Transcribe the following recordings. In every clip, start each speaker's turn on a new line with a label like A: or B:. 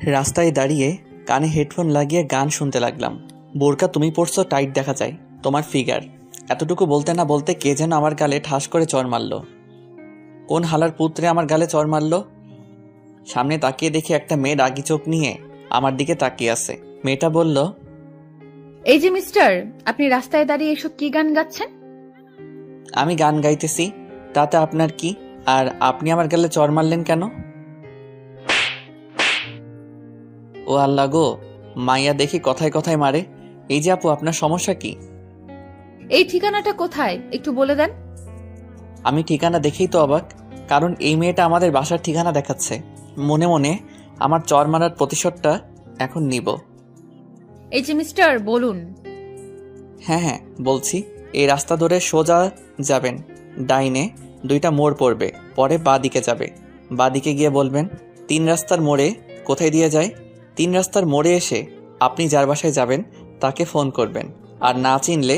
A: রাস্তায় দাঁড়িয়ে কানে হেডফোন লাগিয়ে গান শুনতে লাগলাম। বোরকা তুমি পড়ছো, টাইট দেখা যায় তোমার ফিগার। এতটুকু বলতে না বলতে কে যেন আমার গালে ঠাস করে চড় মারল। কোন হালার পুত্রে আমার গালে চড় মারল? সামনে তাকিয়ে দেখি একটা মেয়ে রাগি চোখ নিয়ে আমার দিকে তাকিয়ে আছে। মেয়েটা বলল,
B: এই যে মিস্টার, আপনি রাস্তায় দাঁড়িয়ে এসব কি গান গাচ্ছেন?
A: আমি গান গাইতেছি, তাতে আপনার কি? আর আপনি আমার গালে চড় মারলেন কেন? ও আল্লাহ গো, মাইয়া দেখি কথায় কথায় মারে। এই যে আপু, আপনার সমস্যা কি?
B: এই ঠিকানাটা কোথায় একটু বলে দেন।
A: আমি ঠিকানা দেখেই তো অবাক, কারণ এই মেয়েটা আমাদের বাসার ঠিকানা দেখাচ্ছে। মনে মনে আমার চড় মারার প্রতিশোধটা এখন নিব।
B: এই যে মিস্টার, বলুন।
A: হ্যাঁ হ্যাঁ বলছি, এই রাস্তা ধরে সোজা যাবেন, ডাইনে 2টা মোড় পড়বে, পরে বাঁ দিকে যাবে। বাঁ দিকে গিয়ে বলবেন 3 রাস্তার মোড়ে। কোথায় দিয়ে যায়? 3 রাস্তার মোড়ে এসে আপনি যার বাসায় যাবেন তাকে ফোন করবেন। আর না চিনলে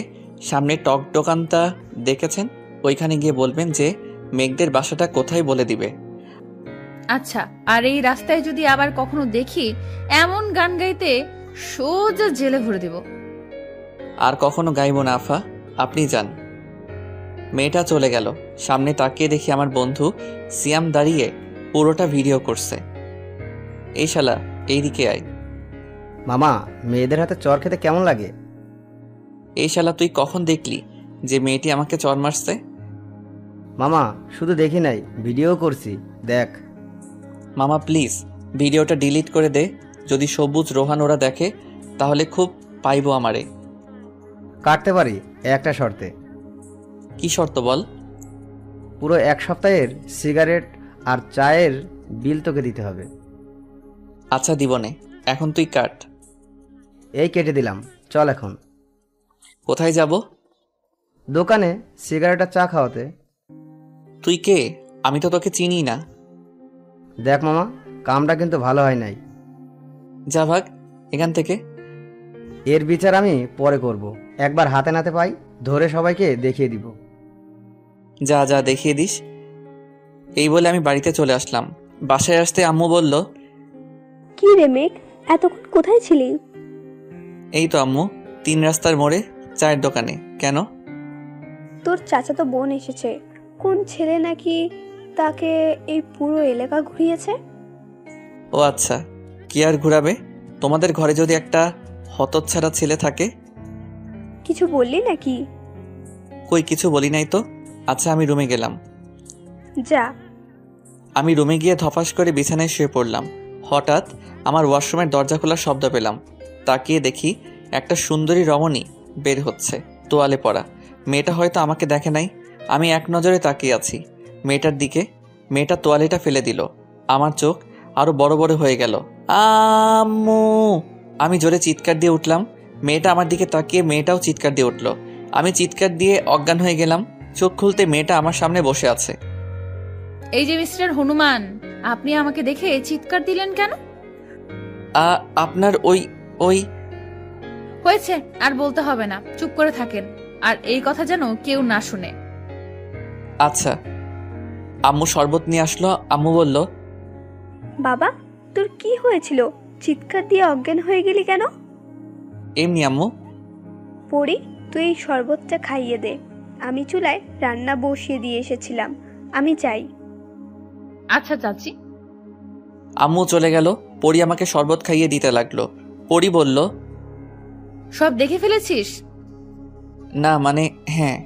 A: সামনে টক দোকানটা দেখেছেন, ওইখানে গিয়ে বলবেন যে মেঘদের বাসাটা কোথায় বলে দিবে।
B: আচ্ছা, আর এই রাস্তায় যদি আবার কখনো দেখি এমন গান গাইতে, সোজা জেলে ভরে দেব।
A: আর কখনো গাইব না আফা, আপনি যান। মেয়েটা চলে গেল। সামনে তাকিয়ে দেখি আমার বন্ধু সিয়াম দাঁড়িয়ে পুরোটা ভিডিও করছে। এই শালা, এইদিকে আয়।
C: মামা, মেয়েদের হাতে চর খেতে কেমন লাগে?
A: এই শালা, তুই কখন দেখলি যে মেয়েটি আমাকে চর মারছে?
C: মামা, শুধু দেখি নাই, ভিডিও করছি, দেখ।
A: মামা প্লিজ ভিডিওটা ডিলিট করে দে। যদি সবুজ, রোহান ওরা দেখে তাহলে খুব পাইবো আমারে।
C: কাটতে পারি একটা শর্তে।
A: কি শর্ত বল?
C: পুরো 1 সপ্তাহের সিগারেট আর চায়ের বিল তোকে দিতে হবে।
A: আচ্ছা দিবনে, এখন তুই কাট।
C: এই কেটে দিলাম, চল এখন।
A: কোথায় যাব?
C: দোকানে সিগারেট আর চা খাওয়াতে।
A: তুই কে? আমি তো তোকে চিনি না।
C: দেখ মামা, কামটা কিন্তু ভালো হয় নাই।
A: যা ভাগ এখান থেকে।
C: এর বিচার আমি পরে করব। একবার হাতে নাতে পাই, ধরে সবাইকে দেখিয়ে দিব।
A: যা যা দেখিয়ে দিস। এই বলে আমি বাড়িতে চলে আসলাম। বাসায় আসতে আম্মু বলল,
D: কি রে মেঘ, এতক্ষণ কোথায় ছিলি?
A: এই তো আম্মু, 3 রাস্তার মোড়ে চায়ের দোকানে। কেন?
D: তোর চাচাতো বোন এসেছে। কোন ছেলে নাকি তাকে এই পুরো এলাকা ঘুরিয়েছে।
A: ও আচ্ছা, কি আর ঘুরাবে? তোমাদের ঘরে যদি একটা হতচ্ছাড়া ছেলে থাকে।
D: কিছু বললি নাকি?
A: কই কিছু বলি নাই তো। আচ্ছা আমি রুমে গেলাম।
D: যা।
A: আমি রুমে গিয়ে ধপাস করে বিছানায় শুয়ে পড়লাম। হঠাৎ আমার ওয়াশরুমের দরজা খোলার শব্দ পেলাম। তাকিয়ে দেখি একটা সুন্দরী রমণী বের হচ্ছে, তোয়ালে পরা। মেয়েটা হয়তো আমাকে দেখে নাই। আমি এক নজরে তাকিয়ে আছি মেয়েটার দিকে। মেয়েটা তোয়ালেটা ফেলে দিল। আমার চোখ আরো বড় বড় হয়ে গেল। আম্মু! আমি জোরে চিৎকার দিয়ে উঠলাম। মেয়েটা আমার দিকে তাকিয়ে মেয়েটাও চিৎকার দিয়ে উঠল। আমি চিৎকার দিয়ে অজ্ঞান হয়ে গেলাম। চোখ খুলতে মেয়েটা আমার সামনে বসে আছে।
B: এই যে মিস্টার হনুমান, আপনি আমাকে দেখে চিৎকার দিলেন কেন?
A: আপনার ওই ওই
B: হয়েছে, আর বলতে হবে না, চুপ করে থাকেন। আর এই কথা যেন কেউ না শুনে।
A: আচ্ছা। আম্মু শরবত নিয়ে আসলো। আম্মু বলল,
D: বাবা, তোর কি হয়েছিল? চিৎকার দিয়ে অজ্ঞান হয়ে গেলি কেন?
A: এমনি আম্মু।
D: পড়ি, তুই এই শরবতটা খাইয়ে দে। আমি চুলায় রান্না বসিয়ে দিয়ে এসেছিলাম, আমি চাই।
B: আচ্ছা চাচি।
A: আম্মু চলে গেল। পরি আমাকে শরবত খাইয়ে দিতে লাগলো। পরি বলল,
B: সব দেখে ফেলেছিস?
A: না মানে হ্যাঁ।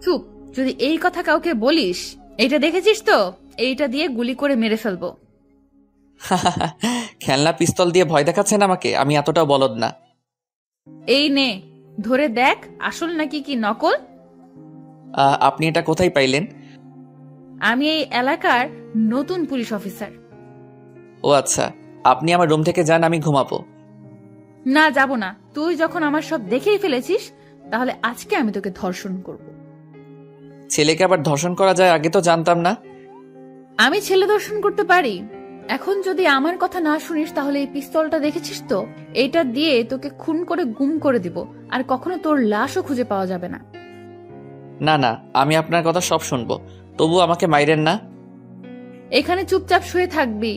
B: চুপ, যদি এই কথা কাউকে বলিস, এইটা দেখেছিস তো, এইটা দিয়ে গুলি করে মেরে ফেলবো।
A: খেলনা পিস্তল দিয়ে ভয় দেখাচ্ছেন আমাকে? আমি এতটাও বলদ না।
B: এই নে, ধরে দেখ আসল নাকি কি নকল।
A: আপনি এটা কোথায় পাইলেন?
B: আমি এই এলাকার নতুন পুলিশ অফিসার।
A: ও আচ্ছা, আপনি আমার রুম থেকে যান, আমি ঘুমাবো।
B: না, যাব না। তুই যখন আমার সব দেখেই ফেলেছিস, তাহলে আজকে আমি তোকে ধর্ষণ করব।
A: ছেলেকে আবার ধর্ষণ করা যায়? আগে তো জানতাম না।
B: আমি ছেলে ধর্ষণ করতে পারি। এখন যদি আমার কথা না শুনিস, তাহলে এই পিস্তলটা দেখেছিস তো, এইটা দিয়ে তোকে খুন করে গুম করে দিব, আর কখনো তোর লাশও খুঁজে পাওয়া যাবে না।
A: না না, আমি আপনার কথা সব শুনবো, তবু আমাকে মাইরেন না।
B: এখানে চুপচাপ শুয়ে থাকবি,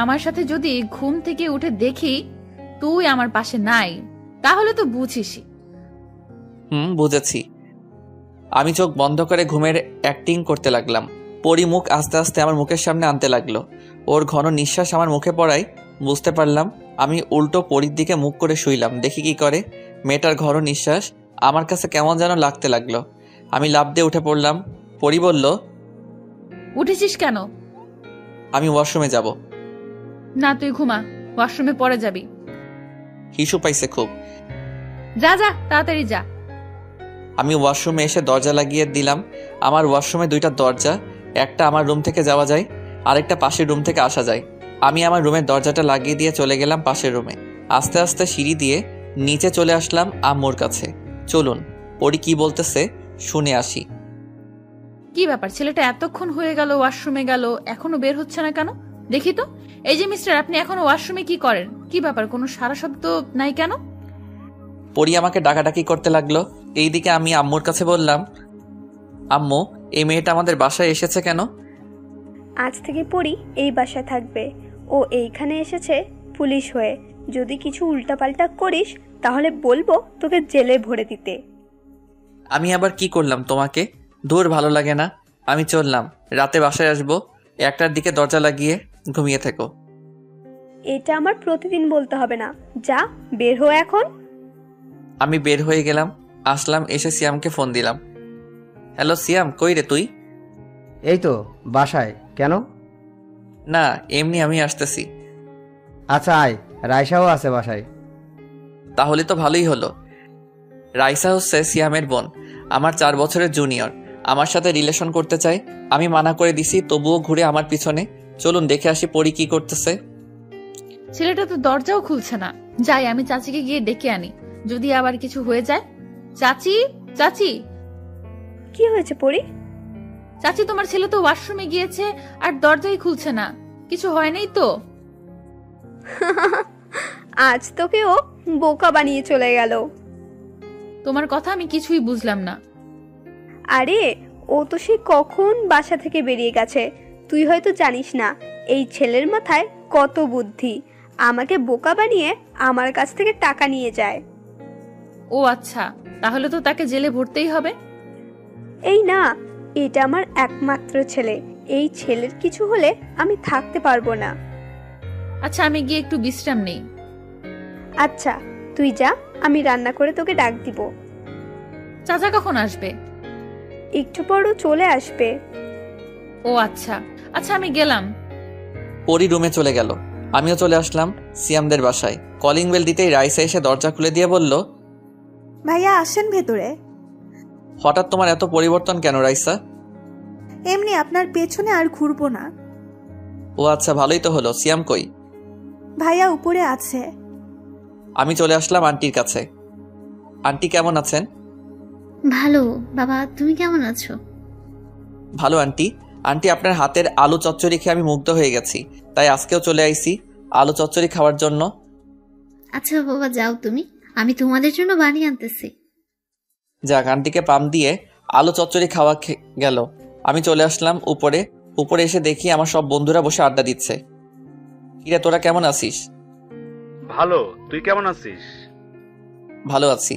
B: আমার সাথে যদি ঘুম থেকে উঠে দেখি তুই আমার পাশে নাই, তাহলে তো বুঝিসই।
A: বুঝেছি। আমি চোখ বন্ধ করে ঘুমের অ্যাক্টিং করতে লাগলাম। পরি মুখ আস্তে আস্তে আমার মুখের সামনে আনতে লাগলো। ওর ঘন নিঃশ্বাস আমার মুখে পড়ায় বুঝতে পারলাম। আমি উল্টো পরির দিকে মুখ করে শুইলাম। দেখি কি করে। মেয়েটার ঘন নিঃশ্বাস আমার কাছে কেমন যেন লাগতে লাগলো। আমি লাফ দিয়ে উঠে পড়লাম। পরি বলল,
B: উঠেছিস কেন?
A: আমি ওয়াশরুমে যাব।
B: না, তুই ঘুমা, ওয়াশরুমে পরে যাবি।
A: হিসু পাইছে খুব।
B: যা যা, তাড়াতাড়ি যা।
A: আমি ওয়াশরুমে এসে দরজা লাগিয়ে দিলাম। আমার ওয়াশরুমে দুইটা দরজা, একটা আমার রুম থেকে যাওয়া যায়, আরেকটা পাশের রুম থেকে আসা যায়। আমি আমার রুমের দরজাটা লাগিয়ে দিয়ে চলে গেলাম পাশের রুমে। আস্তে আস্তে সিঁড়ি দিয়ে নিচে চলে আসলাম আম্মুর কাছে। চলুন পরি কি বলতেছে শুনে আসি।
B: কি ব্যাপার, ছেলেটা এতক্ষণ হয়ে গেল ওয়াশরুমে গেল, এখনো বের হচ্ছে না কেন? দেখি তো। এই যে মিস্টার, আপনি এখনো ওয়াশরুমে কি করেন? কি ব্যাপার, কোনো সারা শব্দ নাই কেন?
A: পরি আমাকে ডাকাডাকি করতে লাগলো। এইদিকে আমি আম্মুর কাছে বললাম, আম্মু এই মেয়েটা আমাদের বাসায় এসেছে কেন?
D: আজ থেকে পরি এই বাসায় থাকবে। ও এইখানে এসেছে পুলিশ হয়ে। যদি কিছু উল্টাপাল্টা করিস তাহলে বলবো তোকে জেলে ভরে দিতে।
A: আমি আবার কি করলাম তোমাকে? দূর, ভালো লাগে না। আমি চললাম। রাতে বাসায় আসবো। 1টার দিকে দরজা লাগিয়ে ঘুমিয়ে থেকো।
D: এটা আমার প্রতিদিন বলতে হবে না। যা, বের হো এখন।
A: আমি বের হয়ে গেলাম। আসলাম, এসে সিয়ামকে ফোন দিলাম। হ্যালো সিয়াম, কই রে তুই?
C: এই তো বাসায়। কেন?
A: না এমনি, আমি আসতেছি।
C: আচ্ছা আয়, রাইসাও আছে বাসায়।
A: তাহলে তো ভালোই হলো। রাইসা হচ্ছে সিয়ামের বোন, আমার 4 বছরের জুনিয়র। আমার সাথে রিলেশন করতে চায়। আমি মানা করে দিছি, তবুও ঘুরে আমার পিছনে। চলুন দেখে আসি পরি কি করতেছে।
B: ছেলেটা তো দরজাও খুলছে না। যাই, আমি চাচিকে গিয়ে ডেকে আনি, যদি আবার কিছু হয়ে যায়। চাচি, চাচি,
D: কি হয়েছে পরি?
B: চাচি, তোমার ছেলে তো ওয়াশরুমে গিয়েছে আর দরজাই খুলছে না। কিছু হয় নাই তো?
D: আজ তোকে ও বোকা বানিয়ে চলে গেল।
B: তোমার কথা আমি কিছুই বুঝলাম না।
D: আরে ও তো সে কখন বাসা থেকে বেরিয়ে গেছে। তুই হয়তো জানিস না এই ছেলের মাথায় কত বুদ্ধি। আমাকে বোকা বানিয়ে আমার কাছ থেকে টাকা নিয়ে যায়।
B: ও আচ্ছা, তাহলে তো তাকে জেলে ভরতেই হবে।
D: এই না, এটা আমার একমাত্র ছেলে। এই ছেলের কিছু হলে আমি থাকতে পারবো না।
B: আচ্ছা, আমি গিয়ে একটু বিশ্রাম নেই।
D: আচ্ছা তুই যা, আমি রান্না করে তোকে ডাক দিব।
B: চাচা কখন আসবে?
D: একটু পরও চলে আসবে।
B: ও আচ্ছা আচ্ছা, আমি গেলাম।
A: পরি রুমে চলে গেল। আমিও চলে আসলাম সিয়ামদের বাসায়। কলিং বেল দিতেই রাইসা এসে দরজা খুলে দিয়ে বলল,
E: ভাইয়া আসেন ভেতরে।
A: হঠাৎ তোমার এত পরিবর্তন কেন রাইসা?
E: এমনি আপনার পেছনে আর ঘুরবো না।
A: ও আচ্ছা, ভালোই তো হলো। সিয়াম কই?
E: ভাইয়া উপরে আছে।
A: আমি চলে আসলাম আন্টির কাছে। আন্টি কেমন আছেন?
F: ভালো বাবা, তুমি কেমন আছো?
A: ভালো আন্টি। আন্টি আপনার হাতের আলু চচ্চড়ি খেয়ে আমি মুগ্ধ হয়ে গেছি, তাই আজকেও চলে আইছি আলু চচ্চড়ি খাওয়ার জন্য।
F: আচ্ছা বাবা, যাও তুমি, আমি তোমাদের জন্য বানিয়ে আনতেছি।
A: যাক, আন্টিকে পাম দিয়ে আলু চচ্চড়ি খাওয়া গেল। আমি চলে আসলাম উপরে। উপরে এসে দেখি আমার সব বন্ধুরা বসে আড্ডা দিচ্ছে। কিরে তোরা কেমন আছিস?
G: ভালো, তুই কেমন আছিস?
A: ভালো আছি।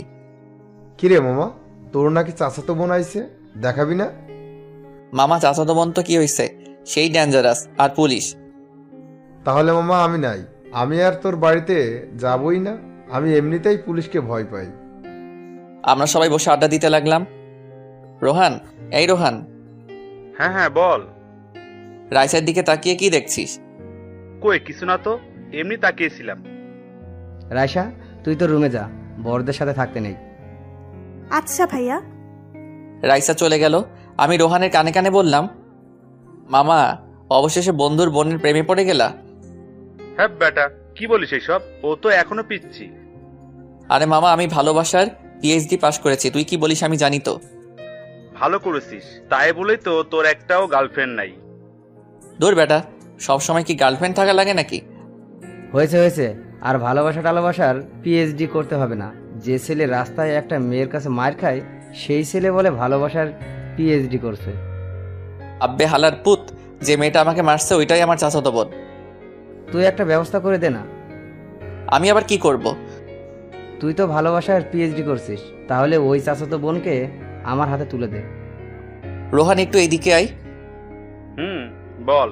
H: কিরে মামা, তোর নাকি চাচাতো বোন আইছে, দেখাবি না?
A: মামা চাচাতো বোন তো কি হয়েছে, সেই ডেঞ্জারাস আর পুলিশ।
H: তাহলে মামা আমি নাই, আমি আর তোর বাড়িতে যাবই না। আমি এমনিতেই পুলিশকে ভয় পাই।
A: আমরা সবাই বসে আড্ডা দিতে লাগলাম। রোহান, এই রোহান।
G: হ্যাঁ হ্যাঁ বল।
A: রাইসার দিকে তাকিয়ে কি দেখছিস?
G: কই কিছু না তো, এমনি তাকিয়েছিলাম।
C: রাইসা, তুই তো রুমে যা, বড়দের সাথে থাকতে নেই।
E: আচ্ছা ভাইয়া।
A: রাইসা চলে গেল। আমি রোহানের কানে কানে বললাম, মামা অবশেষে বন্ধুর বোনের প্রেমে পড়ে গেলা?
G: হ্যাঁ বেটা, কি বলিস এইসব? ও তো এখনো পিচ্ছি।
A: আরে মামা, আমি ভালোবাসার পিএইচডি পাশ করেছি, তুই কি বলিস আমি জানি তো।
G: ভালো করেছিস, তাই বলেই তো তোর একটাও গার্লফ্রেন্ড নাই।
A: দূর বেটা, সবসময় কি গার্লফ্রেন্ড থাকা লাগে নাকি?
C: হয়েছে হয়েছে, আর ভালোবাসার পিএইচডি করতে হবে না। যে ছেলে রাস্তায় একটা মেয়ের কাছে মার খায়, সেই ছেলে বলে ভালোবাসার পিএইচডি করছে।
A: আব্বে হালার পুত, যে মেয়েটা আমাকে মারছে ওইটাই আমার চাচাতো বোন।
C: তুই একটা ব্যবস্থা করে দে না।
A: আমি আবার কি করব?
C: তুই তো ভালোবাসার পিএইচডি করছিস, তাহলে ওই চাচাতো বোনকে আমার হাতে তুলে দে।
A: রোহান একটু এইদিকে আয়।
G: বল।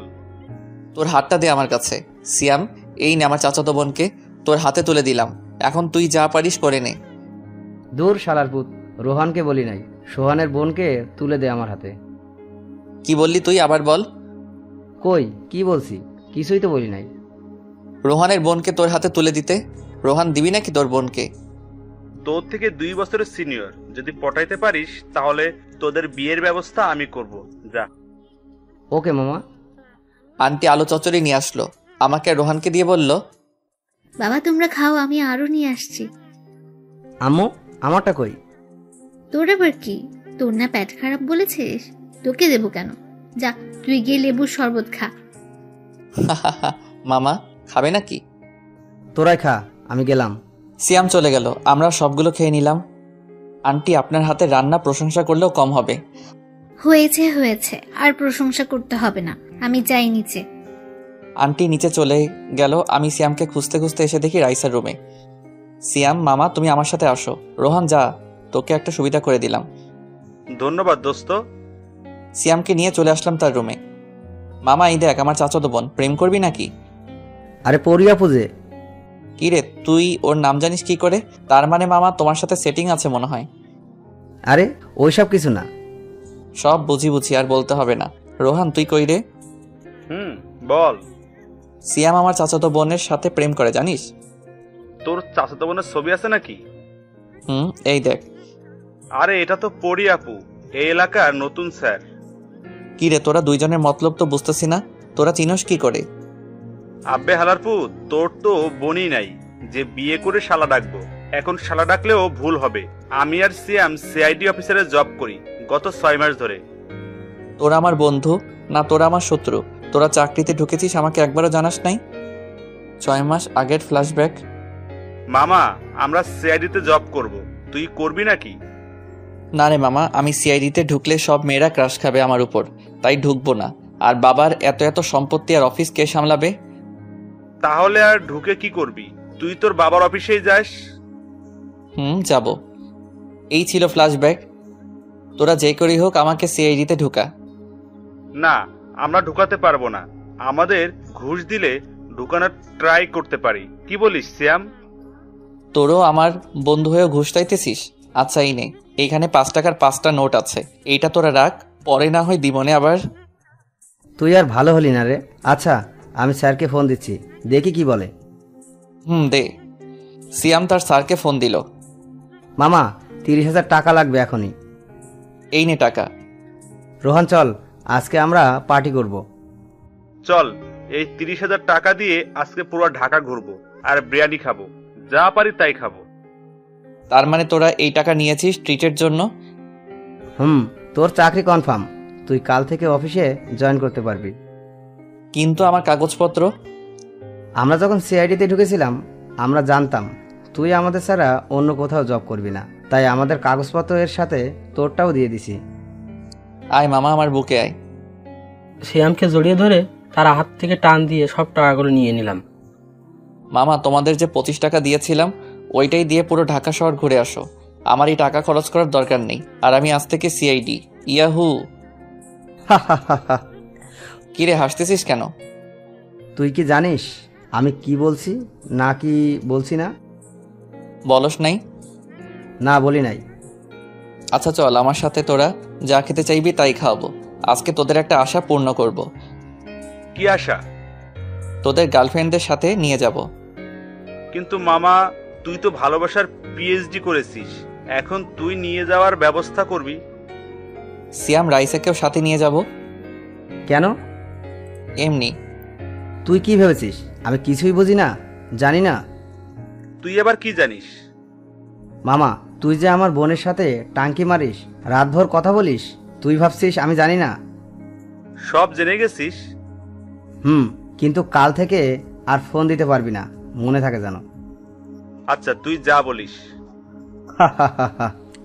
A: তোর হাতটা দে আমার কাছে। সিয়াম, এই নে আমার চাচাতো বোনকে তোর হাতে তুলে দিলাম, এখন তুই যা পারিস করে নে।
C: দূর শালার পুত, রোহানকে বলি নাই, সোহানের বোনকে তুলে দে আমার হাতে।
A: কি বললি তুই? আবার বল।
C: কই কি বলছি? কিছুই তো বলি নাই।
A: রোহানের বোনকে তোর হাতে তুলে দিতে। রোহান, দিবি নাকি তোর বোনকে?
G: তোর থেকে 2 বছরের সিনিয়র, যদি পটাইতে পারিস তাহলে তোদের বিয়ের ব্যবস্থা আমি করব। যা।
C: ওকে মামা।
A: আন্টি আলু চচ্চড়ি নিয়ে আসলো, আমাকে আর রোহানকে দিয়ে বলল,
F: বাবা তোমরা খাও, আমি আরো নিয়ে আসছি।
C: আম্মু, আমারটা কই?
F: তোর আবার কি? তোর না পেট খারাপ বলেছিস, তোকে দেবো কেন? যা তুই গিয়ে লেবুর শরবত খা।
A: মামা খাবে নাকি?
C: তোরাই খা, আমি গেলাম।
A: সিয়াম চলে গেল, আমরা সবগুলো খেয়ে নিলাম। আন্টি, আপনার হাতে রান্না প্রশংসা করলেও কম হবে।
F: হয়েছে হয়েছে, আর প্রশংসা করতে হবে না, আমি যাই নিচে।
A: আন্টি নিচে চলে গেল। আমি সিয়ামকে খুঁজতে খুঁজতে এসে দেখি রাইসার রুমে। সিয়াম, মামা তুমি আমার সাথে আসো। রোহান যা, তোকে একটা সুবিধা করে দিলাম।
G: ধন্যবাদ দোস্ত।
A: সিয়ামকে নিয়ে চলে আসলাম তার রুমে। মামা এই দেখ আমার চাচাতো বোন, প্রেম করবি নাকি?
C: আরে পরিয়া পুজে।
A: কি রে, তুই ওর নাম জানিস কি করে? তার মানে মামা তোমার সাথে সেটিং আছে মনে হয়।
C: আরে ওইসব কিছু না।
A: সব বুঝি বুঝি, আর বলতে হবে না। রোহান তুই কই রে?
G: বল।
A: সিয়াম আমার চাচাতো বোনের সাথে প্রেম করে, জানিস?
G: তোর চাচাতো বোনের ছবি আছে নাকি?
A: এই দেখ।
G: আরে এটা তো পরি আপু, এই এলাকার নতুন স্যার।
A: কি রে, তোরা দুইজনের মতলব তো বুঝতেছি না, তোরা চিনস কি করে?
G: আব্বে হালারপু, তোর তো বোনই নাই যে বিয়ে করে শালা ডাকবো। এখন শালা ডাকলেও ভুল হবে। আমি আর সিয়াম সিআইডি অফিসারে জব করি গত 6 মাস ধরে।
A: তোরা আমার বন্ধু না তোরা আমার শত্রু? তোরা চাকরিতে ঢুকেছিস, আমাকে একবারও জানাস নাই? 6 মাস আগের ফ্ল্যাশব্যাক।
G: মামা, আমরা সিআইডিতে জব করব, তুই করবি নাকি?
A: না রে মামা, আমি সিআইডিতে ঢুকলে সব মেয়েরা ক্রাশ খাবে আমার উপর, তাই ঢুকবো না। আর বাবার এত এত সম্পত্তি আর অফিস কে সামলাবে?
G: তাহলে আর ঢুকে কি করবি? তুই তোর বাবার অফিসেই যাস।
A: যাব। এই ছিল ফ্ল্যাশব্যাক। তোরা যে করেই হোক আমাকে সিআইডিতে ঢুকা।
G: না, আমরা ঢুকাতে পারবো না। আমাদের ঘুষ দিলে ঢুকানোর ট্রাই করতে পারি। কি বলিস সিয়াম?
A: তোরও আমার বন্ধু হয়েও ঘুষ চাইতেছিস? আচ্ছা এই নে, এইখানে 5 টাকার 5টা নোট আছে, এইটা তোরা রাখ, পরে না হয় দিবনে আবার।
C: তুই আর ভালো হলি না রে। আচ্ছা আমি স্যারকে ফোন দিচ্ছি, দেখি কি বলে।
A: দে। সিয়াম তার স্যারকে ফোন দিল।
C: মামা 30,000 টাকা লাগবে এখনই।
A: এই নে টাকা।
C: রোহান চল, আজকে আমরা পার্টি করব।
G: চল, এই 30,000 টাকা দিয়ে আজকে পুরো ঢাকা ঘুরবো আর বিরিয়ানি খাবো, যা পারি তাই খাবো।
A: তার মানে তোরা এই টাকা নিয়েছিস ট্রিটের জন্য?
C: তোর চাকরি কনফার্ম, তুই কাল থেকে অফিসে জয়েন করতে পারবি।
A: কিন্তু আমার কাগজপত্র?
C: আমরা যখন সিআইডিতে ঢুকেছিলাম আমরা জানতাম তুই আমাদের ছাড়া অন্য কোথাও জব করবি না, তাই আমাদের কাগজপত্র এর সাথে তোরটাও দিয়ে দিছি।
A: আয় মামা, আমার বুকে আয়।
I: শ্যামকে জড়িয়ে ধরে তার হাত থেকে টান দিয়ে সব টাকাগুলো নিয়ে নিলাম।
A: মামা, তোমাদের যে 25 টাকা দিয়েছিলাম ওইটাই দিয়ে পুরো ঢাকা শহর ঘুরে আসো, আমার এই টাকা খরচ করার দরকার নেই। আর আমি আজ থেকে সিআইডি। ইয়াহু। কিরে হাসতেছিস কেন?
C: তুই কি জানিস আমি কি বলছি না কি বলছি না?
A: বলস নাই?
C: না বলি নাই।
A: আচ্ছা চল আমার সাথে, তোরা যা খেতে চাইবি তাই খাওয়াবো। আজকে তোদের একটা আশা পূর্ণ করব।
G: কি আশা?
A: তোদের গার্লফ্রেন্ডদের সাথে নিয়ে যাব।
G: কিন্তু মামা, তুই তো ভালোবাসার পিএইচডি করেছিস, এখন তুই নিয়ে যাওয়ার ব্যবস্থা করবি।
A: সিয়াম, রাইসাকেও সাথে নিয়ে যাব।
C: কেন?
A: এমনি।
C: তুই কি ভেবেছিস আমি কিছুই বুঝি না, জানি না?
G: তুই আবার কি জানিস?
C: মামা তুই যে আমার বোনের সাথে টাঙ্কি মারিস, রাতভর কথা বলিস, তুই ভাবছিস আমি জানি না?
G: সব জেনে গেছিস?
C: কিন্তু কাল থেকে আর ফোন দিতে পারবি না, মনে থাকে জানো।
G: আচ্ছা তুই যা বলিস।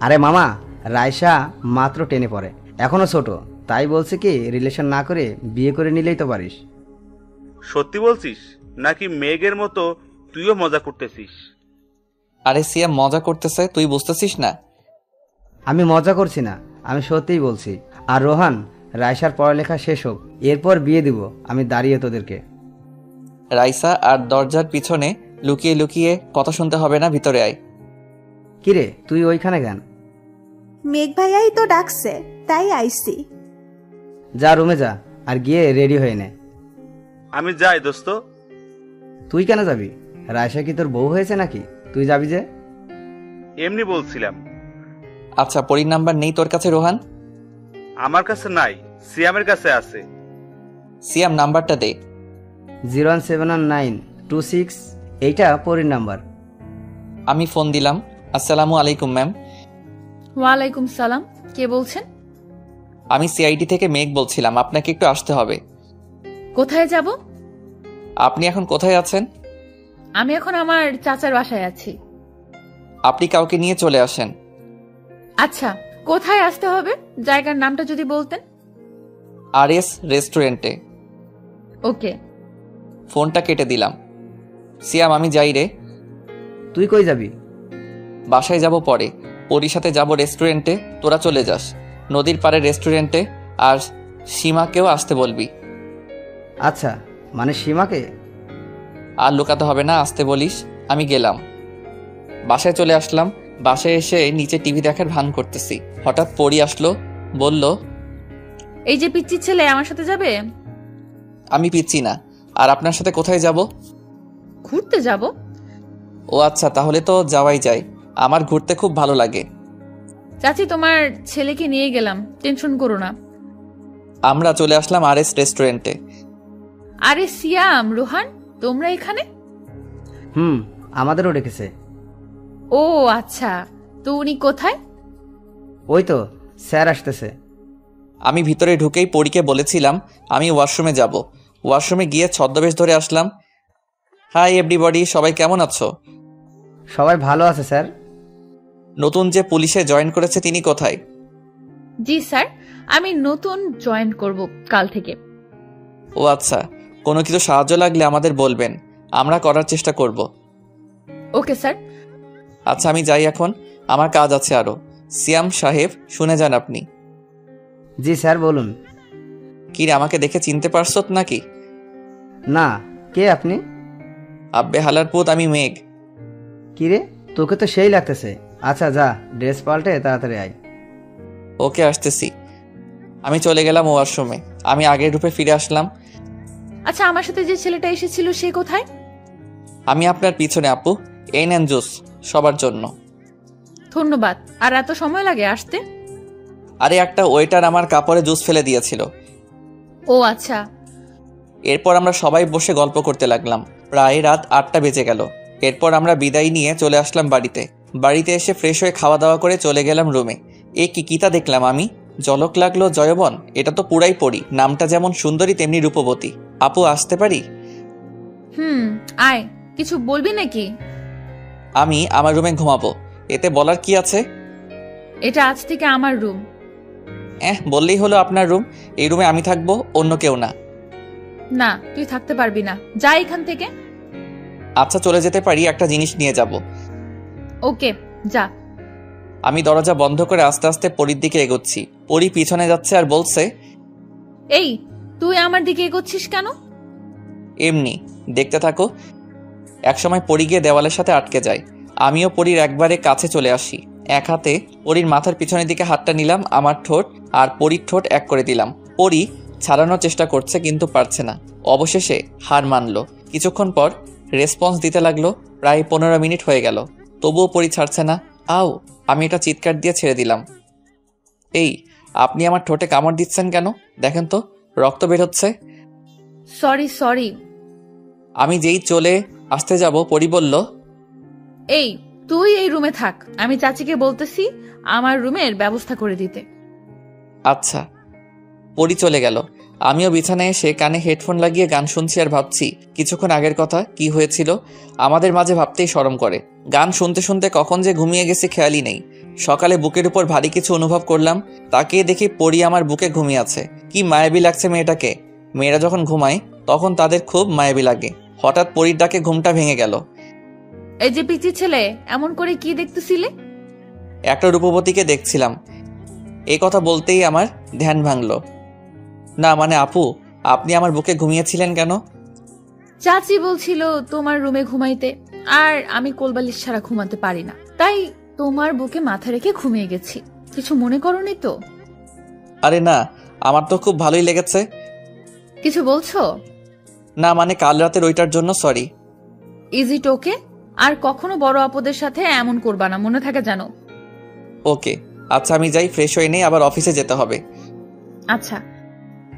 C: আরে মামা, রাইসা মাত্র 10-এ পড়ে, এখনো ছোট, তাই বলছে কি রিলেশন না করে বিয়ে করে নিলেই তো পারিস।
G: সত্যি বলছিস? নাকি মেঘের মতো তুইও মজা করতেছিস?
A: আরে সিয়াম মজা করতেছে, তুই বুঝতেছিস না?
C: আমি মজা করছি না, আমি সত্যিই বলছি। আর রোহান, রাইসার পড়ালেখা শেষ হোক, এরপর বিয়ে দিব। আমি দাঁড়িয়ে তোদেরকে।
A: রাইসা আর দরজার পিছনে লুকিয়ে লুকিয়ে কথা শুনতে হবে না, ভিতরে আয়।
C: কিরে, তুই ওইখানে কেন?
E: মেঘ ভাইয়াই তো ডাকছে, তাই আইছি।
C: যা রুমে যা, আর গিয়ে রেডি হয়ে নে।
G: আমি যাই দোস্ত।
C: তুই কেন যাবি? রাইসা কি তোর বউ হয়েছে নাকি তুই যাবি যে?
G: এমনি বলছিলাম।
A: আচ্ছা, পরীর নাম্বার নেই তোর কাছে রোহান?
G: আমার কাছে নাই, সিয়ামের কাছে আছে।
A: সিয়াম নাম্বারটা দে।
C: 0171926, এইটা পরীর নাম্বার।
A: আমি ফোন দিলাম। আসসালামু আলাইকুম ম্যাম।
B: ওয়ালাইকুম সালাম, কে বলছেন?
A: আমি সিআইডি থেকে মেঘ বলছিলাম, আপনাকে একটু আসতে হবে।
B: কোথায় যাব?
A: আপনি এখন কোথায় আছেন?
B: আমি এখন আমার চাচার বাসায় আছি।
A: আপনি কাউকে নিয়ে চলে আসেন।
B: আচ্ছা, কোথায় আসতে হবে? জায়গার নামটা যদি বলতেন।
A: আরএস রেস্টুরেন্টে।
B: ওকে।
A: ফোনটা কেটে দিলাম। সিয়াম আমি যাই রে।
C: তুই কই যাবি?
A: বাসায় যাব পরে, পরীর সাথে যাব রেস্টুরেন্টে, তোরা চলে যাস নদীর পাড়ে রেস্টুরেন্টে। আর সীমাকেও আসতে বলবি।
C: আচ্ছা, মানে সীমাকে?
A: আর লুকাতে হবে না, আসতে বলিস। আমি গেলাম। বাসায় চলে আসলাম। বাসায় এসে নিচে টিভি দেখার ভান করতেছি, হঠাৎ পরী আসলো, বলল,
B: এই যে পিচ্চি ছেলে আমার সাথে যাবে?
A: আমি পিচ্ছি না। আর আপনার সাথে কোথায় যাব?
B: ঘুরতে যাব।
A: ও আচ্ছা, তাহলে তো যাওয়াই যায়। আমার ঘুরতে খুব ভালো লাগে।
B: চাচি, তোমার ছেলেকে নিয়ে গেলাম, টেনশন করো না।
A: আমরা চলে আসলাম আরএস রেস্টুরেন্টে।
B: আরে সিয়াম, রোহান, তোমরা এখানে?
C: আমাদেরও ডেকেছে।
B: ও আচ্ছা, তো উনি কোথায়?
C: ওই তো স্যার আসতেছে।
A: আমি ভিতরে ঢুকেই পরীকে বলেছিলাম আমি ওয়াশরুমে যাব। ওয়াশরুমে গিয়ে ছদ্মবেশ ধরে আসলাম। হাই এভরিবডি, সবাই কেমন আছো?
C: সবাই ভালো আছে স্যার।
A: নতুন যে পুলিশে জয়েন করেছে তিনি কোথায়?
B: জি স্যার, আমি নতুন জয়েন করব কাল থেকে।
A: ও আচ্ছা, কোনো কিছু সাহায্য লাগলে আমাদের বলবেন, আমরা করার চেষ্টা করব।
B: Okay sir.
A: আচ্ছা আমি যাই এখন, আমার কাজ আছে আরো। সিয়াম সাহেব, শুনে যান আপনি।
C: জি স্যার, বলুন।
A: কি রে, আমাকে দেখে চিনতে পারছত নাকি?
C: না, কে আপনি?
A: আব্বে হালার পুত, আমি মেঘ।
C: কিরে, তোকে তো সেই লাগতেছে। আচ্ছা যা, ড্রেস পাল্টে তাড়াতাড়ি আয়।
A: ওকে, আসতেছি। আমি চলে গেলাম ওয়াশরুমে। আমি আগের রূপে ফিরে আসলাম।
B: আচ্ছা, আমার সাথে যে ছেলেটা এসেছিল সে কোথায়?
A: আমি আপনার পিছনে আপু। এই নেন জুস, সবার জন্য।
B: ধন্যবাদ। আর এত সময় লাগে আসতে?
A: আরে একটা ওয়েটার আমার কাপড়ে জুস ফেলে দিয়েছিল।
B: ও আচ্ছা।
A: এরপর আমরা সবাই বসে গল্প করতে লাগলাম। প্রায় রাত 8টা বেজে গেল। এরপর আমরা বিদায় নিয়ে চলে আসলাম বাড়িতে। বাড়িতে এসে ফ্রেশ হয়ে খাওয়া দাওয়া করে চলে গেলাম রুমে। এ কিতা দেখলাম আমি, ঝলক লাগলো জয়বন। এটা তো পুরাই পড়ি, নামটা যেমন সুন্দরী তেমনি রূপবতী। আপু আসতে পারি?
B: আয়। কিছু বলবি নাকি?
A: আমি আমার রুমে ঘুমাবো, এতে বলার কি আছে?
B: এটা আজ থেকে আমার রুম।
A: বললেই হলো আপনার রুম। এই রুমে আমি থাকবো, অন্য কেউ না।
B: না, তুই থাকতে পারবি না, যা এখান থেকে।
A: আচ্ছা চলে যেতে পারি, একটা জিনিস নিয়ে যাব।
B: ওকে, যা।
A: আমি দরজা বন্ধ করে আস্তে আস্তে পরীর দিকে এগোচ্ছি। পরী পিছনে যাচ্ছে আর বলছে,
B: এই তুই আমার দিকে এগোচ্ছিস কেন?
A: এমনি, দেখতে থাকো। একসময় পরী গিয়ে দেওয়ালের সাথে আটকে যায়। আমিও পরীর একবারে কাছে চলে আসি। এক হাতে পরীর মাথার পিছনের দিকে হাতটা নিলাম, আমার ঠোঁট আর পরীর ঠোঁট এক করে দিলাম। পরী ছাড়ানোর চেষ্টা করছে কিন্তু পারছে না। অবশেষে হার মানলো। কিছুক্ষণ পর রেসপন্স দিতে লাগলো। প্রায় 15 মিনিট হয়ে গেল, তবুও পরী ছাড়ছে না। আও, আমি এটা চিৎকার দিয়ে ছেড়ে দিলাম। এই, আপনি আমার ঠোঁটে কামড় দিচ্ছেন কেন? দেখেন তো, রক্ত বের হচ্ছে।
B: সরি।
A: আমি যেই চলে আসতে যাব, পরী বলল,
B: এই তুই এই রুমে থাক, আমি চাচিকে বলতেছি আমার রুমের ব্যবস্থা করে দিতে।
A: আচ্ছা। পরী চলে গেল। আমিও বিছানায় এসে কানে হেডফোন লাগিয়ে গান শুনছি আর ভাবছি কিছুক্ষণ আগের কথা, কি হয়েছিল আমাদের মাঝে, ভাবতেই শরম করে। গান শুনতে শুনতে কখন যে ঘুমিয়ে গেছি খেয়ালই নেই। সকালে বুকের উপর ভারী কিছু অনুভব করলাম, তাকিয়ে দেখি পরী আমার বুকে ঘুমিয়ে আছে। কি মায়াবী লাগছে মেয়েটাকে। মেয়েরা যখন ঘুমায় তখন তাদের খুব মায়াবী লাগে। হঠাৎ পরীর ডাকে ঘুমটা ভেঙে গেল।
B: এই যে পিচি ছেলে, এমন করে কি দেখতেছিলে?
A: একটা রূপবতীকে দেখছিলাম। এই কথা বলতেই আমার ধ্যান ভাঙল। না মানে আপু, আপনি আমার বুকে ঘুমিয়েছিলেন কেন?
B: চাচি বলছিল তোমার রুমে ঘুমাইতে, আর আমি কোলবালিশ ছাড়া ঘুমাতে পারি না, তাই তোমার বুকে মাথা রেখে ঘুমিয়ে গেছি। কিছু মনে করোনি তো?
A: আরে না, আমার তো খুব ভালোই লেগেছে।
B: কিছু বলছো?
A: না মানে কাল রাতের ওইটার জন্য সরি।
B: ইজ ইট ওকে? আর কখনো বড় আপদের সাথে এমন করবা না, মনে থাকে জানো।
A: ওকে, আচ্ছা আমি যাই, ফ্রেশ হয়ে নেই, আবার অফিসে যেতে হবে।
B: আচ্ছা।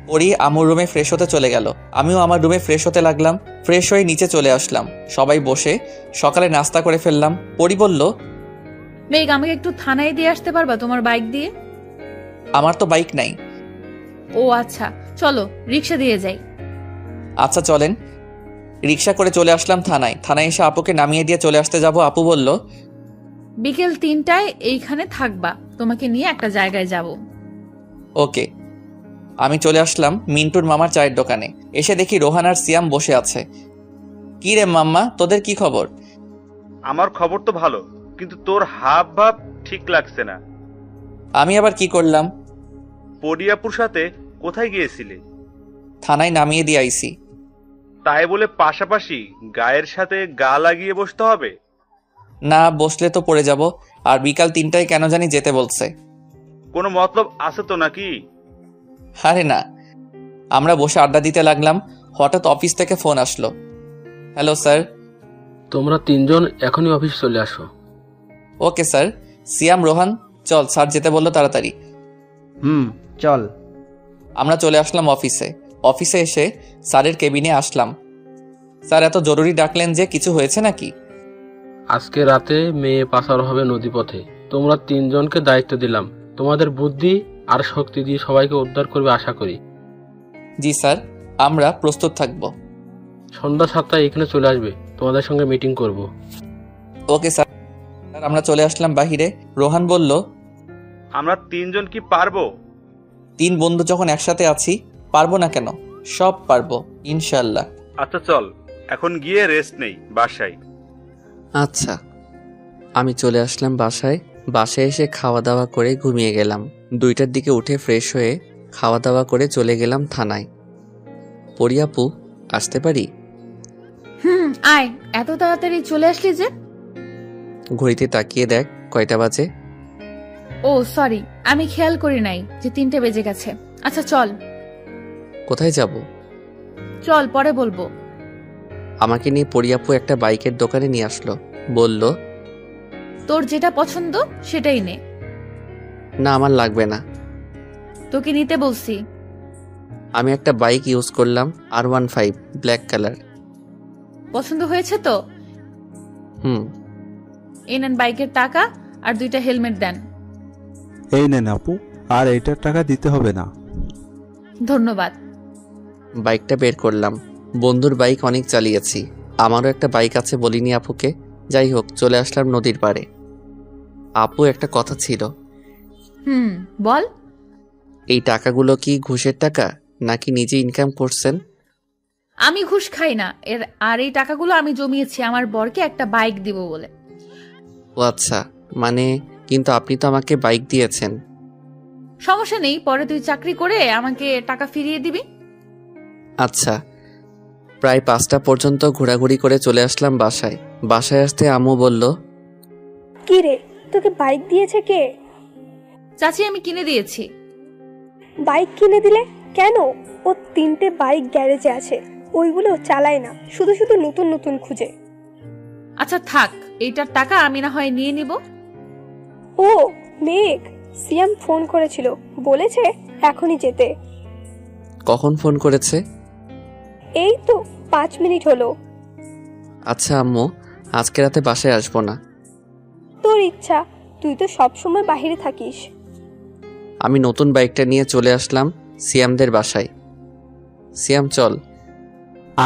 A: পরি আমার রুমে ফ্রেশ হতে চলে গেল, আমিও আমার রুমে ফ্রেশ হতে লাগলাম। ফ্রেশ হয়ে নিচে চলে আসলাম, সবাই বসে সকালে নাস্তা করে ফেললাম। পরি বলল,
B: মেঘ, আমাকে একটু থানায় দিয়ে আসতে পারবা তোমার বাইক দিয়ে?
A: আমার তো বাইক নাই।
B: ও আচ্ছা, চলো রিক্সা দিয়ে যাই।
A: আচ্ছা চলেন। রিক্সা করে চলে আসলাম থানায়। থানায় এসে আপুকে নামিয়ে দিয়ে চলে আসতে যাব। আপু বলল,
B: বিকেল 3টায় এইখানে থাকবা, তোমাকে নিয়ে একটা জায়গায় যাব।
A: ওকে। আমি চলে আসলাম মিন্টুর মামার চায়ের দোকানে। এসে দেখি রোহান আর সিয়াম বসে আছে। কি রে মাম্মা, তোদের কি খবর?
G: আমার খবর তো ভালো, কিন্তু তোর হাব ভাব ঠিক লাগছে না।
A: আমি আবার কি করলাম?
G: পরিয়াপুর সাথে কোথায় গিয়েছিলে?
A: থানায় নামিয়ে দিয়ে আইছি।
G: তাই বলে পাশাপাশি গায়ের সাথে গা লাগিয়ে বসতে হবে?
A: না, বসলে তো পড়ে যাব। আর বিকাল 3টায় কেন জানি যেতে বলছে।
G: কোনো মতলব আছে তো নাকি?
A: আরে না, আমরা বসে আড্ডা দিতে লাগলাম। হঠাৎ অফিস থেকে ফোন আসলো। Hello sir.
I: তোমরা 3জন এখনই অফিস চলে আসো।
A: Okay sir. সিয়াম, রোহান, চল, স্যার যেতে বললো, তাড়াতাড়ি।
C: চল।
A: আমরা চলে আসলাম অফিসে। অফিসে এসে স্যারের কেবিনে আসলাম। স্যার এত জরুরি ডাকলেন যে, কিছু হয়েছে নাকি?
I: আজকে রাতে মেয়ে পাচার হবে নদীপথে। তোমরা 3জনকে দায়িত্ব দিলাম। তোমাদের বুদ্ধি আর শক্তি দিয়ে সবাইকে উদ্ধার করবে আশা করি।
A: জি স্যার, আমরা প্রস্তুত থাকব।
I: সন্ধ্যা 7টায় এখানে চলে আসবে, তোমাদের সঙ্গে মিটিং করব।
A: Okay sir. আমরা চলে আসলাম বাহিরে। রোহান বলল,
G: আমরা 3জন কি পারবো?
A: 3 বন্ধু যখন একসাথে আছি, পারবো না কেন? সব পারবো ইনশাল্লাহ।
G: আচ্ছা চল, এখন গিয়ে রেস্ট নেই বাসায়।
A: আচ্ছা। আমি চলে আসলাম বাসায়। বাসায় এসে খাওয়া দাওয়া করে ঘুমিয়ে গেলাম। 2টার দিকে উঠে ফ্রেশ হয়ে খাওয়া দাওয়া করে চলে গেলাম থানায়। পরিয়াপু, আসতে পারি?
B: আয়। এত তাড়াতাড়ি চলে আসলি যে?
A: ঘড়িতে তাকিয়ে দেখ কয়টা বাজে।
B: ও সরি, আমি খেয়াল করি নাই যে 3টে বেজে গেছে। আচ্ছা চল।
A: কোথায় যাব?
B: চল, পরে বলবো।
A: আমাকে নিয়ে পরিয়াপু একটা বাইকের দোকানে নিয়ে আসলো। বলল,
B: তোর যেটা পছন্দ সেটাই নে।
A: না আমার লাগবে না।
B: তোকে নিতে বলছি।
A: আমি একটা বাইক ইউজ করলাম, R15 ব্ল্যাক কালার।
B: পছন্দ হয়েছে তো? এই নেন বাইকের টাকা আর 2টা হেলমেট দেন।
J: এই নেন আপু, আর এইটার টাকা দিতে হবে না।
B: ধন্যবাদ।
A: বাইকটা বের করলাম। বন্ধুর বাইক অনেক চালিয়েছি, আমারও একটা বাইক আছে বলিনি আপুকে। যাই হোক, চলে আসলাম নদীর পাড়ে। আপু, একটা কথা ছিল।
B: বল।
A: এই টাকাগুলো কি ঘুষের টাকা নাকি নিজে ইনকাম করছেন?
B: আমি ঘুষ খাই না। আর এই টাকাগুলো আমি জমিয়েছি আমার বরকে একটা বাইক দিব বলে।
A: ও আচ্ছা, মানে কিন্তু আপনি তো আমাকে বাইক দিয়েছেন।
B: সমস্যা নেই, পরে তুই চাকরি করে আমাকে টাকা ফিরিয়ে দিবি।
A: আচ্ছা। প্রায় 5টা পর্যন্ত ঘোরাঘুরি করে চলে আসলাম বাসায়। বাসায় আসতে আম্মু বলল,
D: কি রে, তোকে বাইক দিয়েছে কে?
B: চাচি, আমি কিনে দিয়েছি।
D: বাইক কিনে দিলে কেন? ও 3টে বাইক গ্যারেজে আছে, ওইগুলো চালায় না, শুধু শুধু নতুন নতুন খুঁজে।
B: আচ্ছা থাক, এইটার টাকা আমি না হয় নিয়ে নিব।
D: ও মেঘ, সিয়াম ফোন করেছিল, বলেছে এখনই যেতে।
A: কখন ফোন করেছে?
D: এই তো 5 মিনিট হলো।
A: আচ্ছা আম্মু, আজকে রাতে বাসায় আসবো না।
D: তোর ইচ্ছা, তুই তো সব সময় বাইরে থাকিস।
A: আমি নতুন বাইকটা নিয়ে চলে আসলাম সিয়ামদের বাসায়। সিয়াম চল।